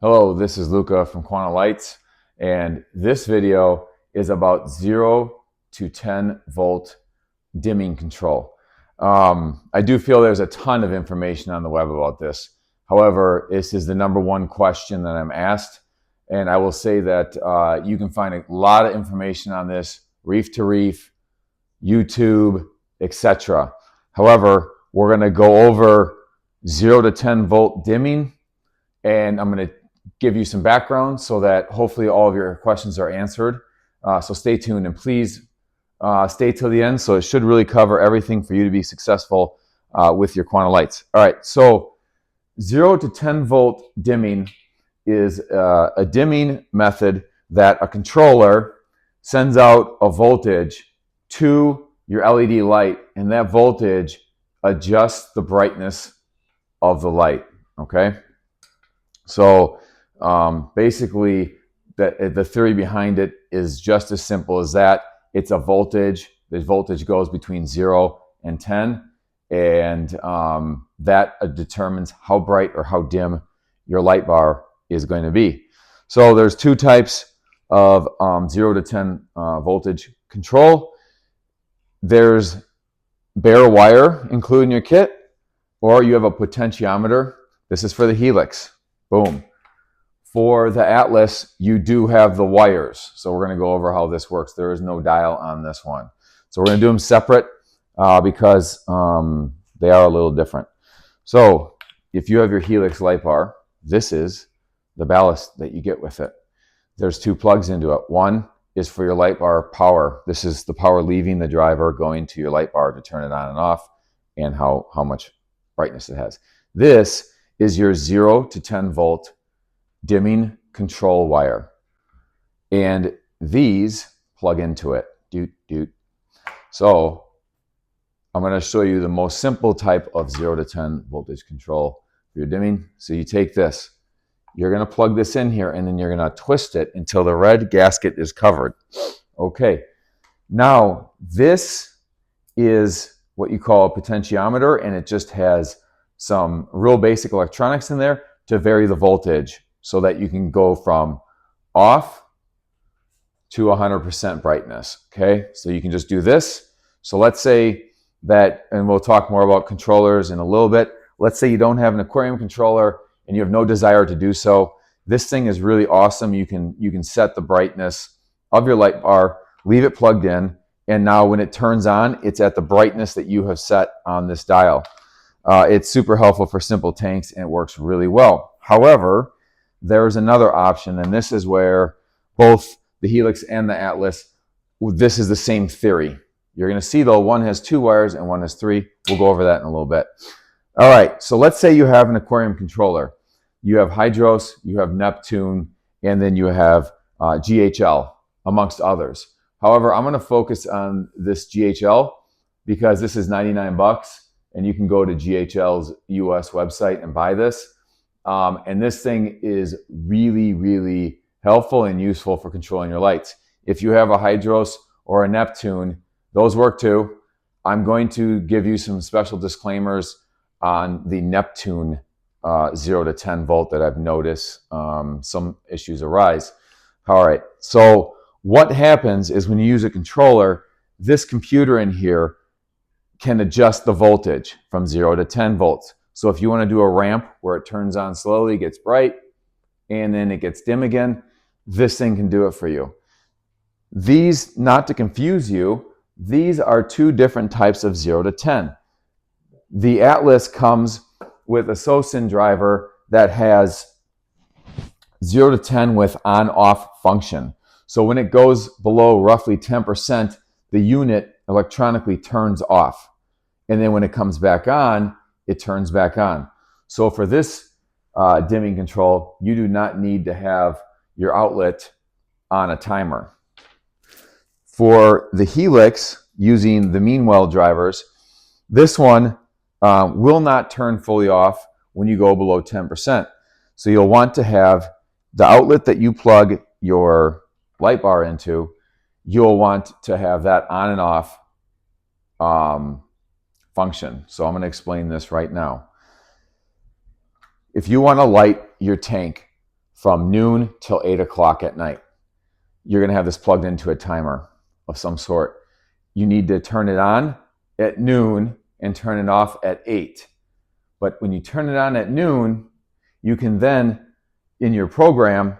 Hello, this is Luca from Quanta Lights, and this video is about 0 to 10 volt dimming control. I do feel there's a ton of information on the web about this. However, this is the number one question that I'm asked, and I will say that you can find a lot of information on this, reef to reef, YouTube, etc. However, we're going to go over 0 to 10 volt dimming, and I'm going to give you some background so that hopefully all of your questions are answered. So stay tuned and please stay till the end. So it should really cover everything for you to be successful with your Quanta Lights. All right, so 0 to 10 volt dimming is a dimming method that a controller sends out a voltage to your LED light, and that voltage adjusts the brightness of the light, okay? So basically, the theory behind it is just as simple as that. It's a voltage. The voltage goes between 0 and 10, and that determines how bright or how dim your light bar is going to be. So there's two types of 0 to 10 voltage control. There's bare wire included in your kit, or you have a potentiometer. This is for the Helix. Boom. For the Atlas, you do have the wires. So we're going to go over how this works. There is no dial on this one. So we're going to do them separate because they are a little different. So if you have your Helix light bar, this is the ballast that you get with it. There's two plugs into it. One is for your light bar power. This is the power leaving the driver going to your light bar to turn it on and off and how much brightness it has. This is your 0 to 10 volt dimming control wire, and these plug into it. Doot, doot. So I'm going to show you the most simple type of 0 to 10 voltage control for your dimming. So you take this, you're going to plug this in here, and then you're going to twist it until the red gasket is covered. Okay, now this is what you call a potentiometer, and it just has some real basic electronics in there to vary the voltage so that you can go from off to 100% brightness, okay? So you can just do this. So let's say that, and we'll talk more about controllers in a little bit. Let's say you don't have an aquarium controller and you have no desire to do so. This thing is really awesome. You can set the brightness of your light bar, leave it plugged in, and now when it turns on, it's at the brightness that you have set on this dial. It's super helpful for simple tanks, and it works really well. However, there's another option, and this is where both the Helix and the Atlas, this is the same theory. You're going to see, though, one has 2 wires and one has 3. We'll go over that in a little bit. All right, so let's say you have an aquarium controller. You have Hydros, you have Neptune, and then you have GHL, amongst others. However, I'm going to focus on this GHL because this is 99 bucks, and you can go to GHL's US website and buy this. And this thing is really, really helpful and useful for controlling your lights. If you have a Hydros or a Neptune, those work too. I'm going to give you some special disclaimers on the Neptune 0 to 10 volt that I've noticed some issues arise. All right, so what happens is when you use a controller, this computer in here can adjust the voltage from 0 to 10 volts. So if you want to do a ramp where it turns on slowly, gets bright, and then it gets dim again, this thing can do it for you. These, not to confuse you, these are two different types of 0 to 10. The Atlas comes with a SOSIN driver that has 0 to 10 with on-off function. So when it goes below roughly 10%, the unit electronically turns off. And then when it comes back on, it turns back on. So for this dimming control, you do not need to have your outlet on a timer. For the Helix, using the Meanwell drivers, this one will not turn fully off when you go below 10%. So you'll want to have the outlet that you plug your light bar into, you'll want to have that on and off function. So I'm going to explain this right now. If you want to light your tank from noon till 8 o'clock at night. You're going to have this plugged into a timer of some sort. You need to turn it on at noon and turn it off at 8. But when you turn it on at noon, you can then, in your program,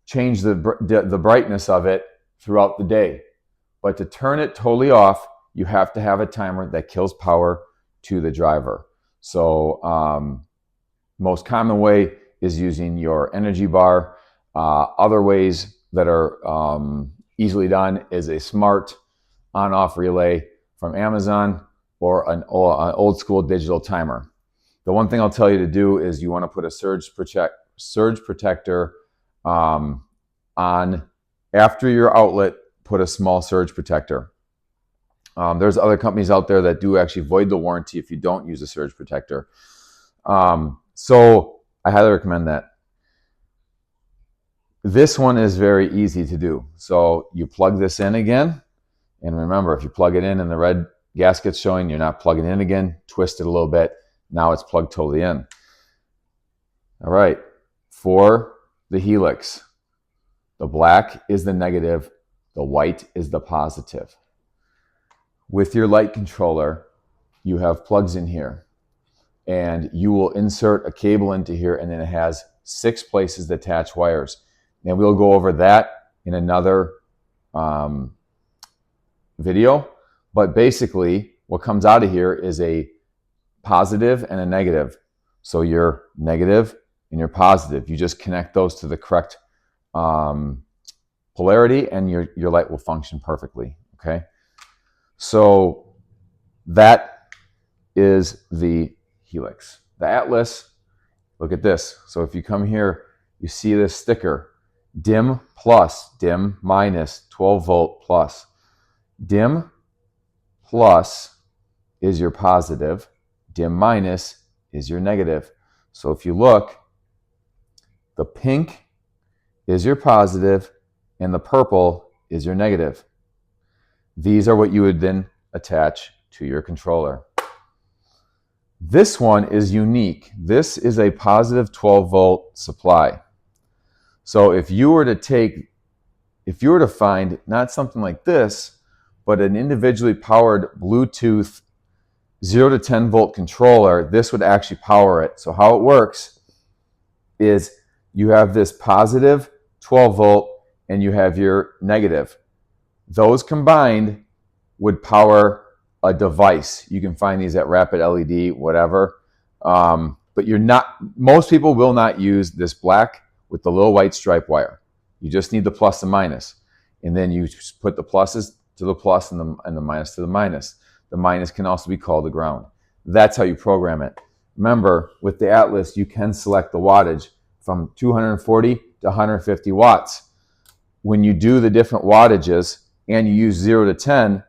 change the brightness of it throughout the day. But to turn it totally off, you have to have a timer that kills power to the driver. So most common way is using your energy bar. Other ways that are easily done is a smart on-off relay from Amazon or an old school digital timer. The one thing I'll tell you to do is you want to put a surge protector on after your outlet. Put a small surge protector. There's other companies out there that do actually void the warranty if you don't use a surge protector. So I highly recommend that. This one is very easy to do. So you plug this in again. And remember, if you plug it in and the red gasket's showing, you're not plugging it in again. Twist it a little bit. Now it's plugged totally in. All right. For the helix, the black is the negative. The white is the positive. With your light controller, you have plugs in here. And you will insert a cable into here, and then it has 6 places to attach wires. And we'll go over that in another video. But basically, what comes out of here is a positive and a negative. So your negative and your positive, you just connect those to the correct polarity, and your light will function perfectly. Okay. So that is the helix. The Atlas, look at this. So if you come here, you see this sticker, dim plus, dim minus, 12 volt plus. Dim plus is your positive, dim minus is your negative. So if you look, the pink is your positive and the purple is your negative. These are what you would then attach to your controller. This one is unique. This is a positive 12 volt supply. So if you were to find not something like this, but an individually powered Bluetooth 0 to 10 volt controller, this would actually power it. So how it works is you have this positive 12 volt and you have your negative. Those combined would power a device. You can find these at Rapid LED, whatever. But most people will not use this black with the little white stripe wire. You just need the plus and minus. And then you just put the pluses to the plus and the minus to the minus. The minus can also be called the ground. That's how you program it. Remember, with the Atlas, you can select the wattage from 240 to 150 watts. When you do the different wattages and you use 0 to 10,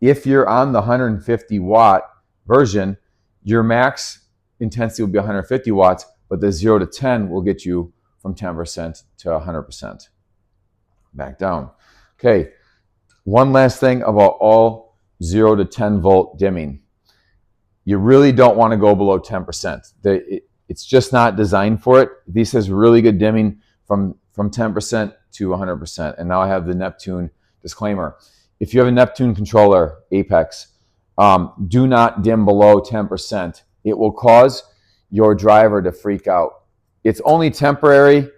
if you're on the 150 watt version, your max intensity will be 150 watts, but the 0 to 10 will get you from 10% to 100%. Back down. Okay, one last thing about all 0 to 10 volt dimming. You really don't want to go below 10%. It's just not designed for it. This has really good dimming from 10% to 100%. And now I have the Neptune disclaimer. If you have a Neptune controller, Apex, do not dim below 10%. It will cause your driver to freak out. It's only temporary.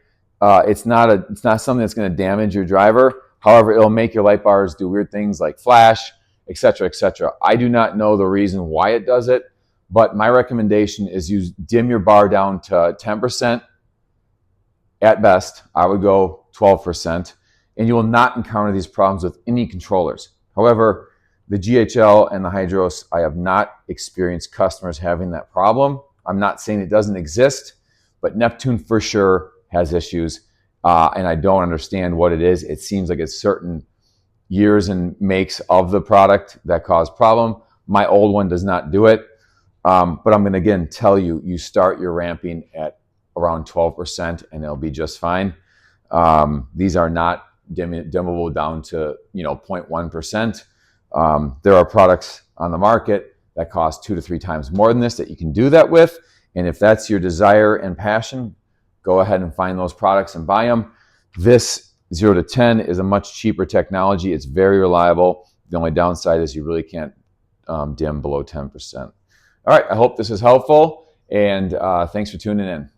It's not something that's going to damage your driver. However, it'll make your light bars do weird things like flash, etc., etc. I do not know the reason why it does it, but my recommendation is you dim your bar down to 10%. At best, I would go 12%, and you will not encounter these problems with any controllers. However, the GHL and the Hydros, I have not experienced customers having that problem. I'm not saying it doesn't exist, but Neptune for sure has issues, and I don't understand what it is. It seems like it's certain years and makes of the product that cause problem. My old one does not do it, but I'm going to again tell you, you start your ramping at around 12% and it'll be just fine. These are not dimmable down to 0.1%. There are products on the market that cost 2 to 3 times more than this that you can do that with. And if that's your desire and passion, go ahead and find those products and buy them. This 0 to 10 is a much cheaper technology. It's very reliable. The only downside is you really can't dim below 10%. All right, I hope this is helpful, and thanks for tuning in.